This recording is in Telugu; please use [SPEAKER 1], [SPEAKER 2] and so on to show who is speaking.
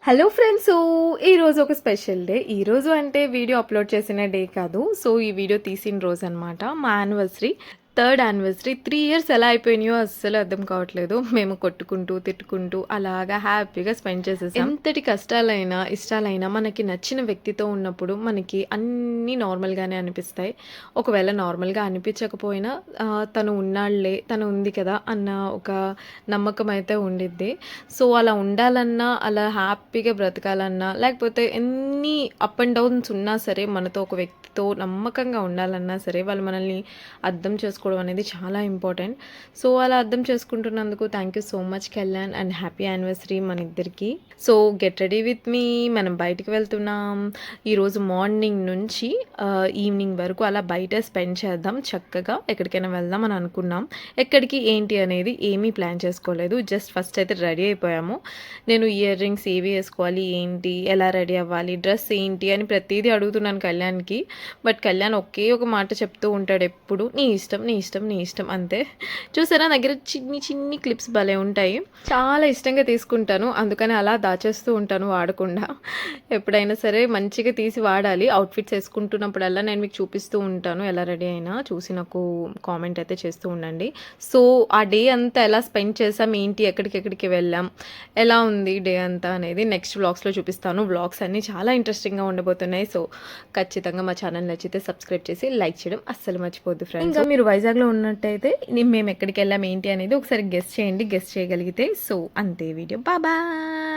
[SPEAKER 1] హలో ఫ్రెండ్స్, ఈరోజు ఒక స్పెషల్ డే. ఈరోజు అంటే వీడియో అప్లోడ్ చేసిన డే కాదు. సో ఈ వీడియో తీసిన రోజు అనమాట. మా యానివర్సరీ, థర్డ్ యానివర్సరీ. 3 ఇయర్స్ ఎలా అయిపోయినాయో అస్సలు అర్థం కావట్లేదు. మేము కొట్టుకుంటూ తిట్టుకుంటూ అలాగా హ్యాపీగా స్పెండ్ చేసేసాం. ఎంతటి కష్టాలైనా ఇష్టాలైనా మనకి నచ్చిన వ్యక్తితో ఉన్నప్పుడు మనకి అన్నీ నార్మల్గానే అనిపిస్తాయి. ఒకవేళ నార్మల్గా అనిపించకపోయినా తను ఉన్నాళ్లే, తను ఉంది కదా అన్న ఒక నమ్మకం అయితే ఉండిద్ది. సో అలా ఉండాలన్నా, అలా హ్యాపీగా బ్రతకాలన్నా, లేకపోతే ఎన్ని అప్ అండ్ డౌన్స్ ఉన్నా సరే, మనతో ఒక వ్యక్తితో నమ్మకంగా ఉండాలన్నా సరే, వాళ్ళు మనల్ని అర్థం చేసుకోవడం అనేది చాలా ఇంపార్టెంట్. సో అలా అర్థం చేసుకుంటున్నందుకు thank you so much Kalyan, and happy anniversary మన ఇద్దరికి. So get ready with me, మనం బయటికి వెళ్తున్నాం. ఈరోజు మార్నింగ్ నుంచి ఈవినింగ్ వరకు అలా బయట స్పెండ్ చేద్దాం. చక్కగా ఎక్కడికైనా వెళ్దాం అని అనుకున్నాం. ఎక్కడికి ఏంటి అనేది ఏమీ ప్లాన్ చేసుకోలేదు. జస్ట్ ఫస్ట్ అయితే రెడీ అయిపోయాము. నేను ఇయర్ రింగ్స్ ఏవి వేసుకోవాలి, ఏంటి, ఎలా రెడీ అవ్వాలి, డ్రెస్ ఏంటి అని ప్రతిదీ అడుగుతున్నాను కళ్యాణ్కి. బట్ కళ్యాణ్ ఒకే ఒక మాట చెప్తూ ఉంటాడు ఎప్పుడు, నీ ఇష్టం నీ ఇష్టం నీ ఇష్టం అంతే. చూసారా, దగ్గర చిన్ని చిన్ని క్లిప్స్ భలే ఉంటాయి. చాలా ఇష్టంగా తీసుకుంటాను, అందుకని అలా దాచేస్తూ ఉంటాను వాడకుండా. ఎప్పుడైనా సరే మంచిగా తీసి వాడాలి. అవుట్ఫిట్స్ వేసుకుంటున్నప్పుడల్లా నేను మీకు చూపిస్తూ ఉంటాను ఎలా రెడీ అయినా. చూసి నాకు కామెంట్ అయితే చేస్తూ ఉండండి. సో ఆ డే అంతా ఎలా స్పెండ్ చేసాం, ఏంటి, ఎక్కడికెక్కడికి వెళ్ళాం, ఎలా ఉంది డే అంతా అనేది నెక్స్ట్ వ్లాగ్స్లో చూపిస్తాను. వ్లాగ్స్ అన్నీ చాలా ఇంట్రెస్టింగ్గా ఉండబోతున్నాయి. సో ఖచ్చితంగా మా ఛానల్ నచ్చితే సబ్స్క్రైబ్ చేసి లైక్ చేయడం అస్సలు మర్చిపోద్దు ఫ్రెండ్స్. ఇంకా మీరు వైజాగ్లో ఉన్నట్టయితే మేము ఎక్కడికి వెళ్ళాం ఏంటి అనేది ఒకసారి గెస్ట్ చేయండి. గెస్ట్ చేయగలిగితే సో అంతే వీడియో. బాయ్.